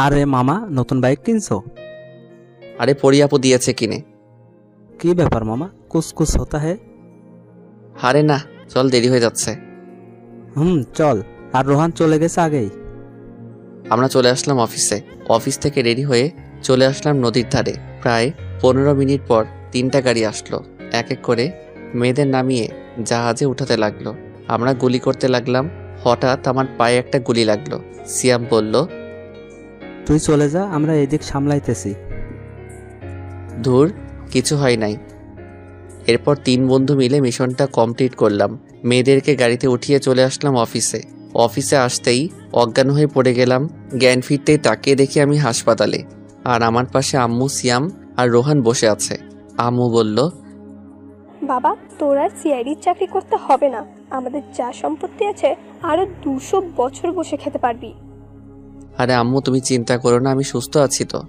J: আরে মামা, নতুন বাইক কিনছো?
A: আরে পরিয়াপু দিয়েছে কিনে।
J: কি ব্যাপার মামা, কুছ হতা হে?
A: আরে না, চল, দেরি হয়ে যাচ্ছে।
J: চল। আর রোহান চলে গেছে আগেই?
A: আমরা চলে আসলাম অফিসে। অফিস থেকে রেডি হয়ে চলে আসলাম নদীর ধারে। প্রায় 15 মিনিট পর 3টা গাড়ি আসলো। এক এক করে মেয়েদের নামিয়ে জাহাজে উঠাতে লাগলো। আমরা গুলি করতে লাগলাম। হঠাৎ আমার পায়ে একটা গুলি লাগলো। সিয়াম বলল,
J: তুই চলে যা, আমরা এদিক সামলাইতেছি।
A: ধুর, কিছু হয় নাই। এরপর 3 বন্ধু মিলে মিশনটা কমপ্লিট করলাম। মেয়েদেরকে গাড়িতে উঠিয়ে চলে আসলাম অফিসে। অফিসে আসতেই অজ্ঞান হয়ে পড়ে গেলাম। জ্ঞান ফিরতেই তাকিয়ে দেখি আমি হাসপাতালে, আর আমার পাশে আম্মু, সিয়াম আর রোহান বসে আছে। আম্মু বলল,
D: বাবা, তোর আর সিআইডির চাকরি করতে হবে না। আমাদের যা সম্পত্তি আছে আরো 200 বছর বসে খেতে পারবি।
A: আরে আম্মু, তুমি চিন্তা করো না, আমি সুস্থ আছি তো।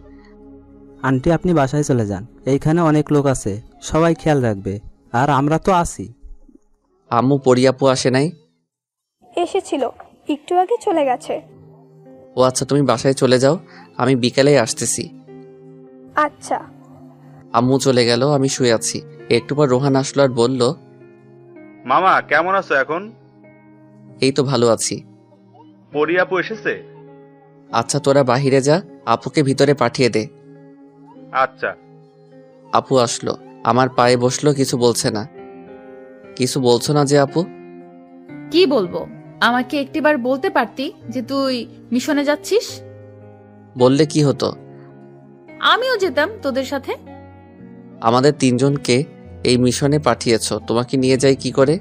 J: আন্টি, আপনি বাসায় চলে যান, এইখানে অনেক লোক আছে, সবাই খেয়াল রাখবে, আর আমরা তো আছি।
A: আম্মু, পরিয়াপু আসে নাই?
D: এসেছিল, একটু আগে চলে গেছে।
A: ও আচ্ছা, তুমি বাসায় চলে যাও, আমি বিকালেই আসতেছি।
D: আচ্ছা।
A: আম্মু চলে গেল, আমি শুয়ে আছি। একটু পর রোহান আসলো আর বলল,
G: মামা কেমন আছো এখন?
A: এই তো ভালো আছি।
G: পরিয়াপু এসেছে?
A: আচ্ছা, তোরা বাহিরে যা, আপুকে ভিতরে পাঠিয়ে দে।
G: আচ্ছা।
A: আপু আসলো, আমার পায়ে বসলো, কিছু বলছে না। কিছু বলছো না যে আপু?
B: কি বলবো? আমাকে একটিবার বলতে পারতি যে তুই মিশনে যাচ্ছিস?
A: বললে কি হতো?
B: আমিও যেতাম তোদের সাথে।
A: আমাদের 3 জনকে এই মিশনে পাঠিয়েছো, তোমাকে নিয়ে যাই কি করে?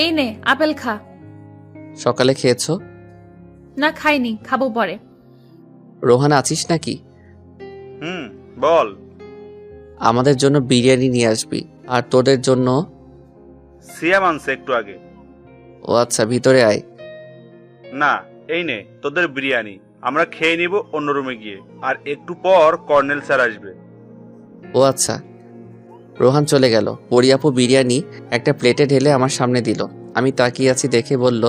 B: এই নে, আপেল খা।
A: সকালে খেয়েছো?
B: না, খাইনি, খাবো পরে।
A: রোহান আছিস নাকি?
G: বল।
A: আমাদের জন্য বিরিয়ানি নিয়ে আসবি, আর তোদের জন্য
G: সিয়াম আনছে একটু আগে।
A: ও আচ্ছা, ভিতরে আয়।
G: না, এই নে তোদের বিরিয়ানি, আমরা খেয়ে নিব অন্য রুমে গিয়ে, আর একটু পর কর্নেল স্যার আসবে।
A: ও আচ্ছা। রোহান চলে গেল। পরিয়াপু বিরিয়ানি একটা প্লেটে ঢেলে আমার সামনে দিল। আমি তাকিয়ে আছি দেখে বলল,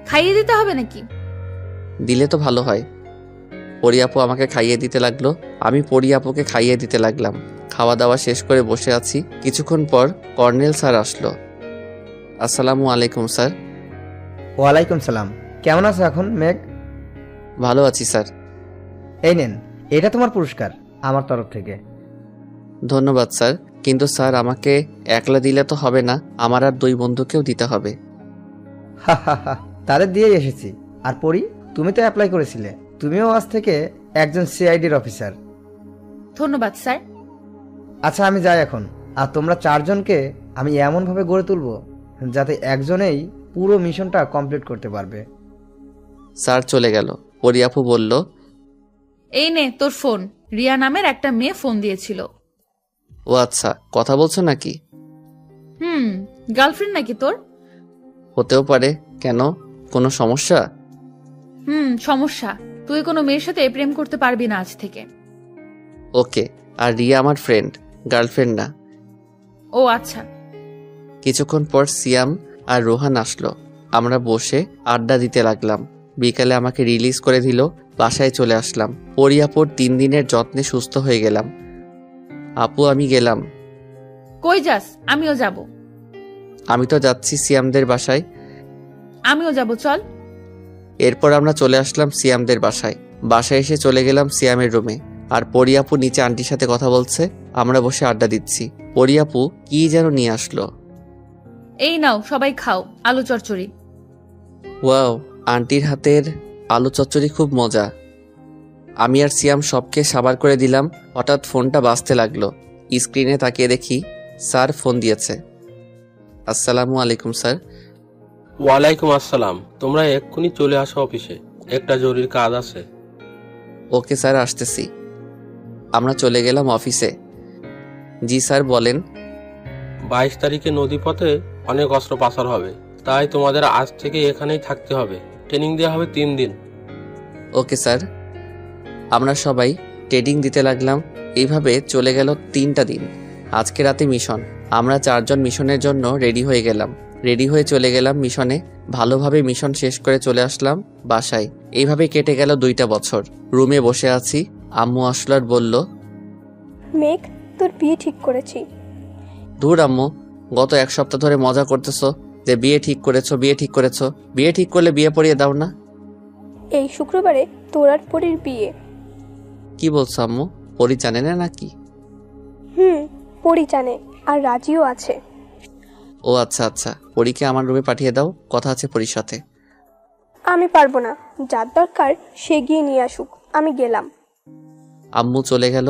B: খাইয়ে দিতে হবে নাকি?
A: দিলে তো ভালো হয়। পরিয়াপু আমাকে খাইয়ে দিতে লাগলো, আমি পরিয়াপুকে খাইয়ে দিতে লাগলাম। খাওয়া দাওয়া শেষ করে বসে আছি। কিছুক্ষণ পর কর্নেল স্যার আসলো। আসসালামু আলাইকুম স্যার।
C: ওয়ালাইকুম সালাম। কেমন আছো এখন মেঘ?
A: ভালো আছি স্যার।
C: এই নেন, এটা তোমার পুরস্কার আমার তরফ থেকে।
A: ধন্যবাদ স্যার, কিন্তু স্যার আমাকে একলা দিলে তো হবে না, আমার আর 2 বন্ধুকেও দিতে হবে।
C: হা হা হা, তাদের দিয়েই এসেছি। আর পরি, তুমি তো অ্যাপ্লাই করেছিলে, তুমিও আজ থেকে একজন সিআইডির অফিসার।
B: ধন্যবাদ স্যার।
C: আচ্ছা, আমি যাই এখন। আর তোমরা 4 জনকে আমি এমনভাবে গড়ে তুলবো যাতে একজনেই পুরো মিশনটা কমপ্লিট করতে পারবে।
A: স্যার চলে গেল। পরিয়াপু বলল,
B: এই নে তোর ফোন, রিয়া নামের একটা মেয়ে ফোন দিয়েছিল।
A: ও আচ্ছা, কথা বলছো নাকি?
B: গার্লফ্রেন্ড নাকি তোর?
A: হতেও পারে, কেন, কোনো সমস্যা?
B: সমস্যা। তুই কোনো মেয়ের সাথে প্রেম করতে পারবি না আজ থেকে।
A: ওকে, আর রিয়া আমার ফ্রেন্ড, গার্লফ্রেন্ড না।
B: ও আচ্ছা।
A: কিছুক্ষণ পর সিয়াম আর রোহান আসলো। আমরা বসে আড্ডা দিতে লাগলাম। বিকালে আমাকে রিলিজ করে দিল। বাসায় চলে আসলাম। পরিয়াপুর 3 দিনের যত্নে সুস্থ হয়ে গেলাম। আপু, আমি গেলাম।
B: কই যাস? আমিও যাব।
A: আমি তো যাচ্ছি সিয়ামদের বাসায়।
B: আমিও যাব, চল।
A: এরপর আমরা চলে আসলাম সিয়ামদের বাসায়। বাসায় এসে চলে গেলাম সিয়ামের রুমে, আর পরিয়াপু নিচে আন্টির সাথে কথা বলছে। আমরা বসে আড্ডা দিচ্ছি। পরিয়াপু কি যেন নিয়ে আসলো।
B: এই নাও, সবাই খাও, আলু চচ্চড়ি।
A: ওয়াও, আন্টির হাতের আলু চচ্চড়ি খুব মজা। আমি আর সিয়াম সবকে সাবার করে দিলাম। হঠাৎ ফোনটা বাজতে লাগলো। স্ক্রিনে তাকিয়ে দেখি স্যার ফোন দিয়েছে। আসসালামু আলাইকুম স্যার।
I: ওয়ালাইকুম আসসালাম। তোমরা এক্ষুনি চলে আসো অফিসে, একটা জরুরি কাজ আছে।
A: ওকে স্যার, আসতেছি। আমরা চলে গেলাম অফিসে। জি স্যার, বলেন।
I: 22 তারিখে নদীপথে অনেক অস্ত্র পাচার হবে, তাই তোমাদের আজ থেকে এখানেই থাকতে হবে। ট্রেনিং দেওয়া হবে 3 দিন।
A: Okay sir. আমরা সবাই ট্রেনিং দিতে লাগলাম। এইভাবে চলে গেল 3টা দিন। আজকে রাতে মিশন। আমরা 4 জন মিশনের জন্য রেডি হয়ে গেলাম। রেডি হয়ে চলে গেলাম মিশনে। ভালোভাবে মিশন শেষ করে চলে আসলাম বাসায়। এইভাবে কেটে গেল 2টা বছর। রুমে বসে আছি। আম্মু আসলো আর বলল,
D: মেঘ, তোর বিয়ে ঠিক করেছি।
A: ধুর আম্মু, গত 1 সপ্তাহ ধরে মজা করতেছো যে বিয়ে ঠিক করেছো, বিয়ে ঠিক করেছো। বিয়ে ঠিক করলে বিয়ে পড়িয়ে দাও না।
D: এই শুক্রবারে তোর আর পরীর বিয়ে।
A: কি বলছো আম্মু? পরি জানে না নাকি?
D: পরী জানে, আর রাজিও আছে।
A: ও আচ্ছা আচ্ছা, পরীকে আমার রুমে পাঠিয়ে দাও, কথা আছে পরীর সাথে।
D: আমি পারবো না, যার দরকার সে গিয়ে নিয়ে আসুক, আমি গেলাম।
A: আম্মু চলে গেল।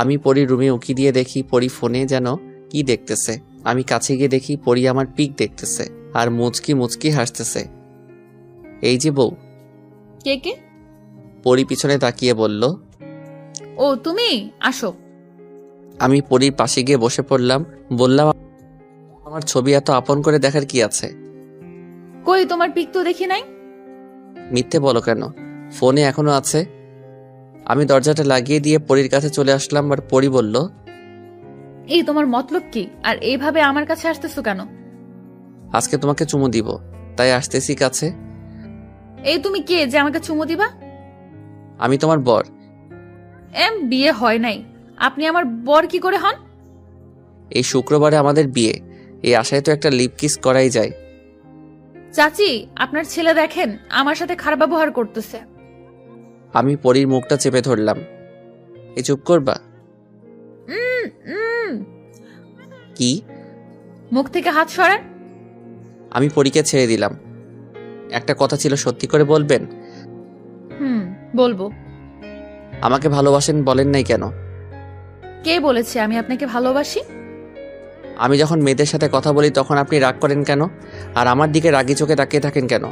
A: আমি পরীর রুমে উকি দিয়ে দেখি পরী ফোনে যেন কি দেখতেছে। আমি কাছে গিয়ে দেখি পরী আমার পিক দেখতেছে আর মুচকি মুচকি হাসতেছে। এই যে বউ।
B: কে কে?
A: পরী পিছনে তাকিয়ে বলল,
B: ও তুমি আসো।
A: আমি পরীর পাশে গিয়ে বসে পড়লাম। বললাম, আমার ছবি এত আপন করে দেখার কি আছে?
B: কই তোমার পিক তো দেখি নাই।
A: মিথ্যে বলো কেন? ফোনে এখনো আছে। আমি দরজাটা লাগিয়ে দিয়ে পরীর কাছে চলে আসলাম আর পরী বলল,
B: এই তোমার মতলব কি? আর এইভাবে আমার কাছে আসতেছো কেন?
A: আজকে তোমাকে চুমু দিব, তাই আসতেছি কাছে।
B: এই তুমি কে যে আমাকে চুমু দিবা?
A: আমি তোমার বর।
B: বিয়ে হয় নাই, আপনি আমার বর কি করে হন?
A: এই শুক্রবারে আমাদের বিয়ে, এই আশায় তো একটা লিপ কিস করাই যায়।
B: চাচি, আপনার ছেলে দেখেন আমার সাথে খারাপ ব্যবহার করতেছে।
A: আমি পরীর মুখটা চেপে ধরলাম। এই চুপ করবা? কি?
B: মুখ থেকে হাত সরান।
A: আমি পরীকে ছেড়ে দিলাম। একটা কথা ছিল, সত্যি করে বলবেন?
B: বলবো।
A: আমাকে ভালোবাসেন বলেন নাই কেন?
B: কে বলেছে আমি আপনাকে ভালোবাসি?
A: আমি যখন মেয়েদের সাথে কথা বলি তখন আপনি রাগ করেন কেন? আর আমার দিকে রাগি চোখে তাকিয়ে থাকেন কেন?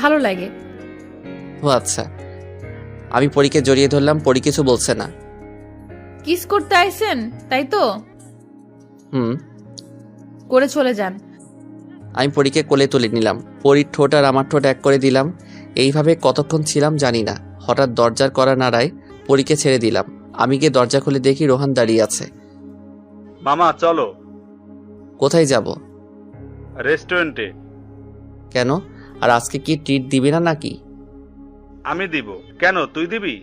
B: ভালো লাগে।
A: ও আচ্ছা। আমি পরীকে জড়িয়ে ধরলাম। পরী কিছু বলছে না।
B: কিস করতে আইছেন তাই তো? করে চলে যান।
A: আমি পরীকে কোলে তুলে নিলাম। পরীর ঠোঁট আর আমার ঠোঁট এক করে দিলাম। এইভাবে কতক্ষণ ছিলাম জানি না। হঠাৎ দরজার কড়া নাড়ায়, পরীকে ছেড়ে দিলাম। আমি গিয়ে দরজা খুলে দেখি রোহান দাঁড়িয়ে আছে।
G: মামা চলো।
A: কোথায় যাব?
G: রেস্টুরেন্টে।
A: কেন? আর আজকে কি ট্রিট দিবি না নাকি?
G: আমি দিব। কেন, তুই দিবি?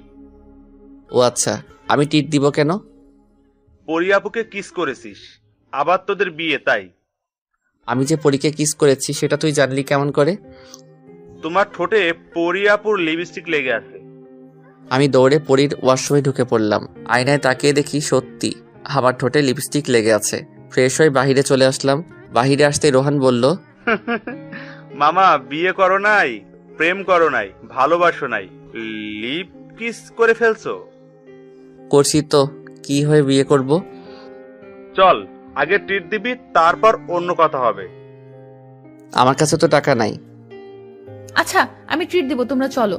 A: ও আচ্ছা, আমি ট্রিট দিব কেন?
G: পরি আপুকে কিস করেছিস, আবার তোদের বিয়ে, তাই।
A: আমি যে পরীকে কিস করেছি সেটা তুই জানলি কেমন করে?
G: তোমার ঠোঁটে পরি আপুর লিপস্টিক লেগে আছে।
A: আমি দৌড়ে পরীর ওয়াশরুমে ঢুকে পড়লাম। আয়নায় তাকিয়ে দেখি সত্যি আমার ঠোঁটে লিপস্টিক লেগে আছে। ফ্রেশ হয়ে বাহিরে চলে আসলাম। বাহিরে আসতে রোহান বলল,
G: মামা বিয়ে করো নাই, প্রেম করো নাই, ভালোবাসো নাই, লিপ কিস করে ফেলছো।
A: করছি তো, কি হয়ে বিয়ে করব?
G: চল আগে ট্রিট দিবি, তারপর অন্য কথা হবে।
A: আমার কাছে তো টাকা নাই।
B: আচ্ছা আমি ট্রিট দিব, তোমরা চলো।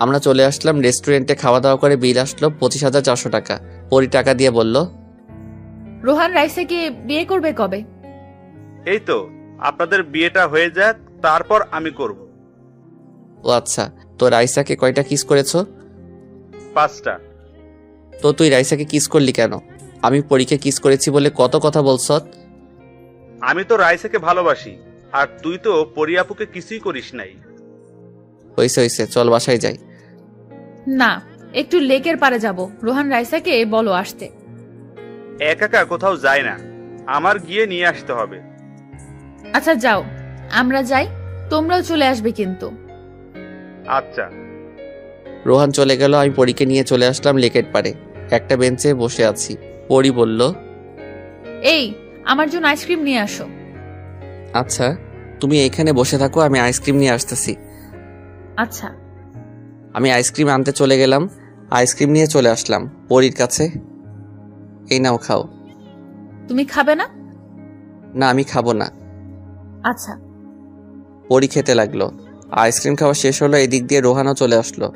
A: আমরা চলে আসলাম রেস্টুরেন্টে। খাওয়া দাওয়া করে বিল আসলো 25,400 টাকা। পরি টাকা দিয়ে বলল,
B: রোহান রাইসাকে বিয়ে করবে কবে?
G: এই তো আপনাদের বিয়েটা হয়ে যাক, তারপর আমি করব।
A: ও আচ্ছা, তো রাইসাকে কয়টা কিস করেছো?
G: 5টা।
A: তো তুই রাইসাকে কিস করলি কেন? আমি পরীকে কিস করেছি বলে কত কথা বলছ।
G: আমি তো রাইসাকে ভালোবাসি, আর তুই তো পরি আপুকে কিছুই করিস নাই।
A: হইছে, চল বাসায় যাই।
B: না, একটু লেকের পারে যাব। রোহান রাইসাকে বলো আসতে।
G: একা কোথাও যায় না, আমার গিয়ে নিয়ে আসতে হবে।
B: আচ্ছা যাও, আমরা যাই, তোমরাও চলে আসবে কিন্তু।
G: আচ্ছা।
A: রোহান চলে গেল। আমি পরীকে নিয়ে চলে আসলাম লেকের পারে। একটা বেঞ্চে বসে আছি। পরি বলল,
B: এই আমার জন্য আইসক্রিম নিয়ে আসো।
A: আচ্ছা, তুমি এখানে বসে থাকো, আমি আইসক্রিম নিয়ে আসতেছি।
B: আচ্ছা।
A: আমি আইসক্রিম আনতে চলে গেলাম। আইসক্রিম নিয়ে চলে আসলাম পরীর কাছে। এই নাও, খাও।
B: তুমি খাবে না?
A: না, আমি খাবো না।
B: আচ্ছা।
A: পরী খেতে লাগলো। আইসক্রিম খাওয়া শেষ হলো। এদিক দিয়ে রোহানও চলে আসলো।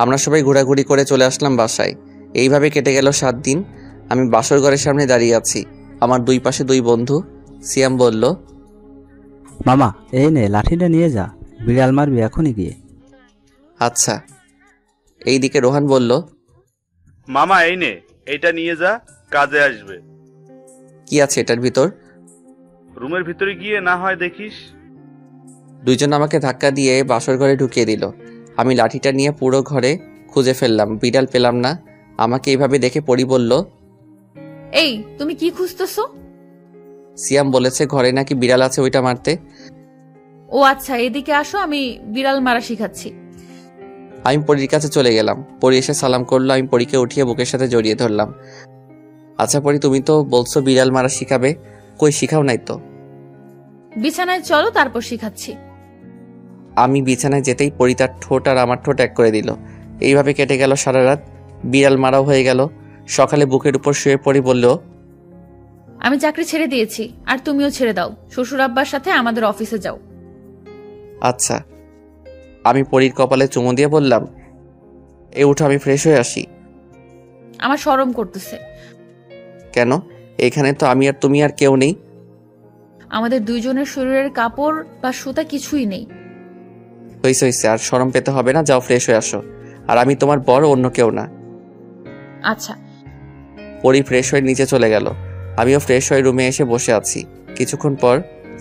A: আমরা সবাই ঘোরাঘুরি করে চলে আসলাম বাসায়। এইভাবে কেটে গেল 7 দিন। আমি বাসর ঘরের সামনে দাঁড়িয়ে আছি। আমার দুই পাশে 2 বন্ধু। সিয়াম বলল,
J: মামা এই নে লাঠিটা নিয়ে যা, বিড়াল মারবি এখনই গিয়ে।
A: আচ্ছা। এইদিকে রোহান বলল,
G: মামা এই নে, এইটা নিয়ে যা, কাজে আসবে।
A: কি আছে এটার ভিতর?
G: রুমের ভিতরে গিয়ে না হয় দেখিস।
A: দুইজন আমাকে ধাক্কা দিয়ে বাসর ঘরে ঢুকিয়ে দিল। আমি লাঠিটা নিয়ে পুরো ঘরে খুঁজে ফেললাম, বিড়াল পেলাম না। আমাকে এইভাবে দেখে পরি বলল,
B: এই তুমি কি খুঁজতেছো?
A: সিয়াম বলেছে ঘরে নাকি বিড়াল আছে, ওইটা মারতে।
B: ও আচ্ছা, এদিকে আসো, আমি বিড়াল মারা শিখাচ্ছি।
A: আমি পরীর কাছে চলে গেলাম। পরী এসে সালাম করলো। আমি পরীকে উঠিয়ে বুকের সাথে জড়িয়ে ধরলাম। আচ্ছা পরী, তুমি তো বলছো বিড়াল মারা শিখাবে, কই শিখাও নাই তো?
B: বিছানায় চলো, তারপর শিখাচ্ছি।
A: আমি বিছানায় যেতেই পরী তার ঠোঁট আর আমার ঠোঁট এক করে দিল। এইভাবে কেটে গেল সারা রাত। বিড়াল মারাও হয়ে গেল। সকালে বুকের উপর শুয়ে পড়ি বলল,
B: আমি চাকরি ছেড়ে দিয়েছি, আর তুমিও ছেড়ে দাও। শ্বশুর আব্বার সাথে আমাদের অফিসে যাও।
A: আচ্ছা। আমি পরীর কপালে চুমু দিয়ে বললাম, এ উঠো, আমি ফ্রেশ হয়ে আসি।
B: আমার শরম করতেছে।
A: কেন? এখানে তো আমি আর তুমি আর কেউ নেই।
B: আমাদের দুইজনের শরীরের কাপড় বা সুতা কিছুই নেই।
A: হইছে, আর শরম পেতে হবে না, যাও ফ্রেশ হয়ে আসো। আর আমি তোমার বর, অন্য কেউ না।
B: আচ্ছা।
A: পরী ফ্রেশ হয়ে নিচে চলে গেল। আমিও ফ্রেশ হয়ে রুমে এসে বসে আছি। কিছুক্ষণ পর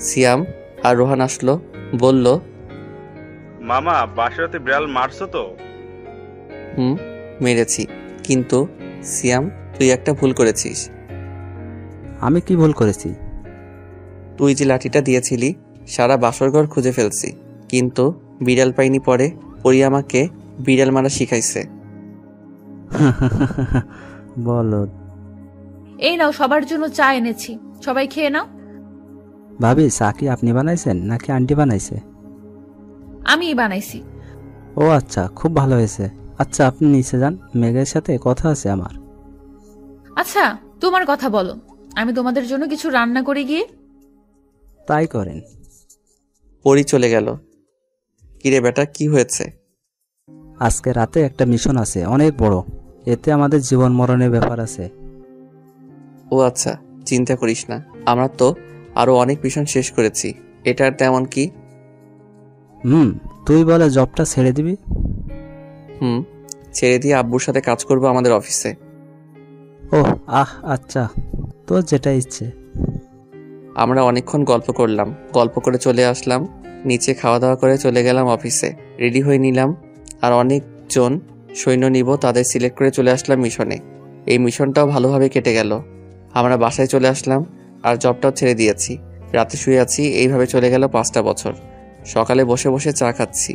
A: সিয়াম আর রোহান আসলো। বলল,
G: মামা বাসাতে বিড়াল মারছো তো?
A: মেরেছি, কিন্তু সিয়াম তুই একটা ভুল করেছিস।
J: আমি কি ভুল করেছি?
A: তুই যে লাঠিটা দিয়েছিলি, সারা বাসরঘর খুঁজে ফেলছি, কিন্তু বিড়াল পাইনি। পরে পরী আমাকে বিড়াল মারা শিখাইছে।
J: বলো।
B: এই নাও, সবার জন্য চা এনেছি, সবাই খেয়ে নাও।
J: ভাবি, চা কি আপনি বানাইছেন নাকি আন্টি বানাইছে?
B: আমিই বানাইছি।
J: ও আচ্ছা, খুব ভালো হয়েছে। আচ্ছা আপনি নিচে যান, মেঘের সাথে কথা আছে আমার।
B: আচ্ছা তোমার কথা বলো, আমি তোমাদের জন্য কিছু রান্না করে গিয়ে।
J: তাই করেন।
A: পরী চলে গেল। কিরে বেটা, কি হয়েছে?
J: আজকে রাতে একটা মিশন আছে, অনেক বড়। এতে আমাদের জীবন মরণের ব্যাপার আছে।
A: ও আচ্ছা, চিন্তা করিস না, আমরা তো আরো অনেক মিশন শেষ করেছি। এটার তেমন কি?
J: তুই বলে জবটা ছেড়ে দিবি?
A: ছেড়ে দিয়ে আব্বুর সাথে কাজ করব আমাদের অফিসে।
J: ওহ আচ্ছা, তোর যেটা ইচ্ছে।
A: আমরা অনেকক্ষণ গল্প করলাম, গল্প করে চলে আসলাম নিচে। খাওয়া দাওয়া করে চলে গেলাম অফিসে। রেডি হয়ে নিলাম, আর অনেকজন সৈন্য নিব, তাদের সিলেক্ট করে চলে আসলাম মিশনে। এই মিশনটাও ভালোভাবে কেটে গেল। আমরা বাসায় চলে আসলাম, আর জবটাও ছেড়ে দিয়েছি। রাতে শুয়ে আছি। এইভাবে চলে গেল 5টা বছর। সকালে বসে বসে চা খাচ্ছি।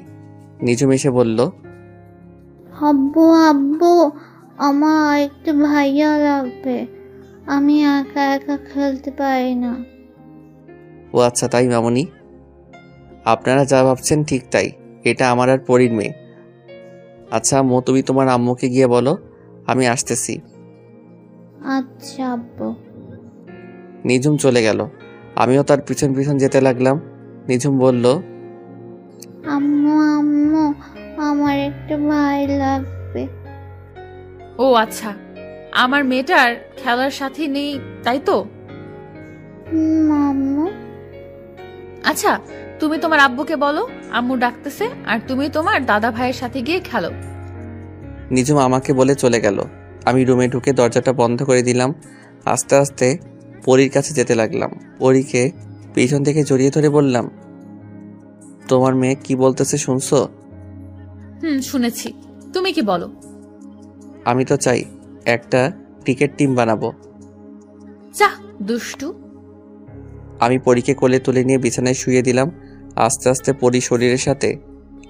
A: নিজুম এসে বলল,
F: আব্বু আব্বু, আমার একটু ভাইয়া লাগবে, আমি একা একা খেলতে পারি না।
A: ও আচ্ছা তাই মামুনি, আপনারা যা ভাবছেন ঠিক তাই। এটা আমার আর পরীর মেয়ে। আচ্ছা মো, তুমি তোমার আম্মুকে গিয়ে বলো আমি আসতেছি।
F: আচ্ছা আব্বু।
A: নিজুম চলে গেল। আমিও তার পিছন পিছন যেতে লাগলাম। নিজুম বলল,
F: আম্মু আম্মু, আমার একটা ভাই লাগবে।
B: ও আচ্ছা, আমার মেয়েটার খেলার সাথী নেই তাই তো?
F: আম্মু।
B: আচ্ছা তুমি তোমার আব্বুকে বলো আম্মু ডাকতেছে, আর তুমি তোমার দাদা ভাইয়ের সাথে গিয়ে খেলো।
A: নিজুম আমাকে বলে চলে গেল। আমি রুমে ঢুকে দরজাটা বন্ধ করে দিলাম। আস্তে আস্তে পরীর কাছে যেতে লাগলাম। পরীকে পিছন থেকে জড়িয়ে ধরে বললাম, তোমার মেয়ে কি বলতেছে শুনছো?
B: শুনেছি, তুমি কি বলো?
A: আমি তো চাই একটা ক্রিকেট টিম বানাবো।
B: যা দুষ্টু।
A: আমি পরীকে কোলে তুলে নিয়ে বিছানায় শুয়ে দিলাম। আস্তে আস্তে পরী শরীরের সাথে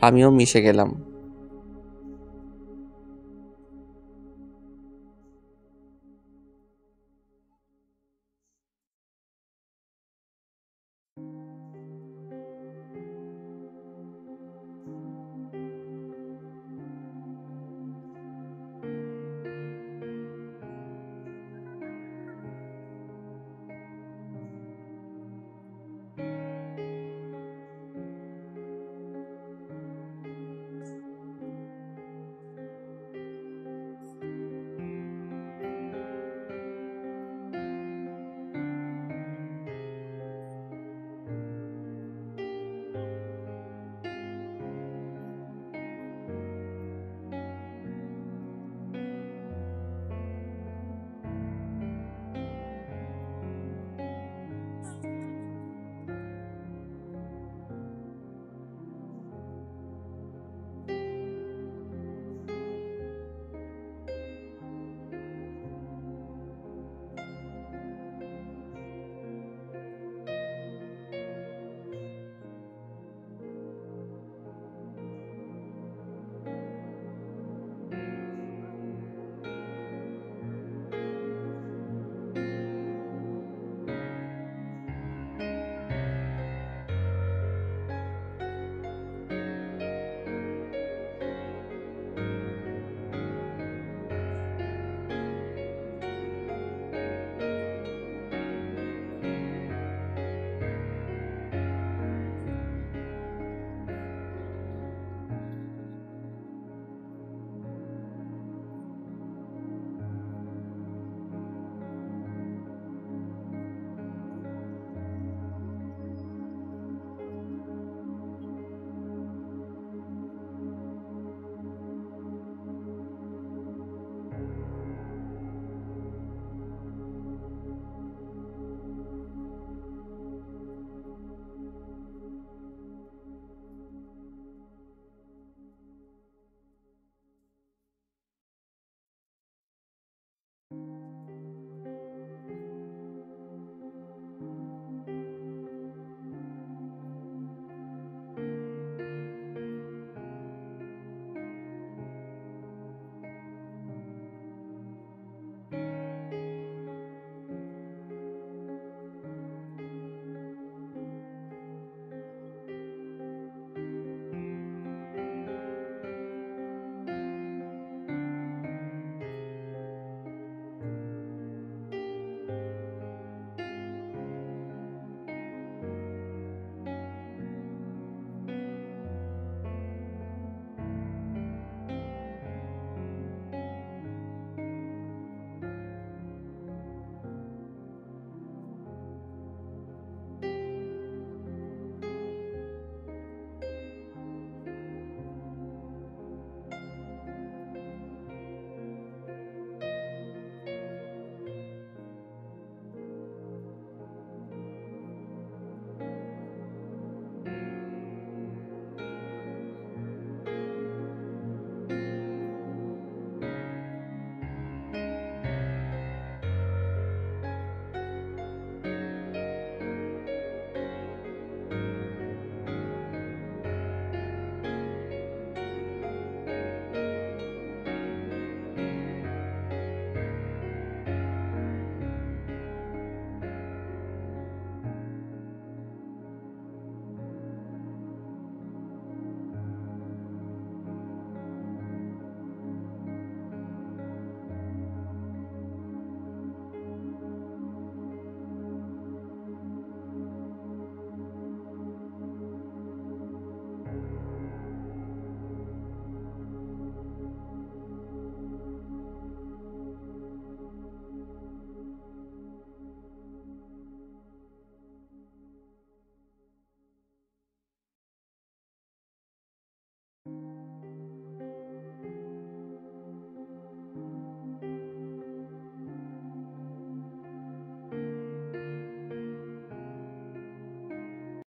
A: আমিও মিশে গেলাম।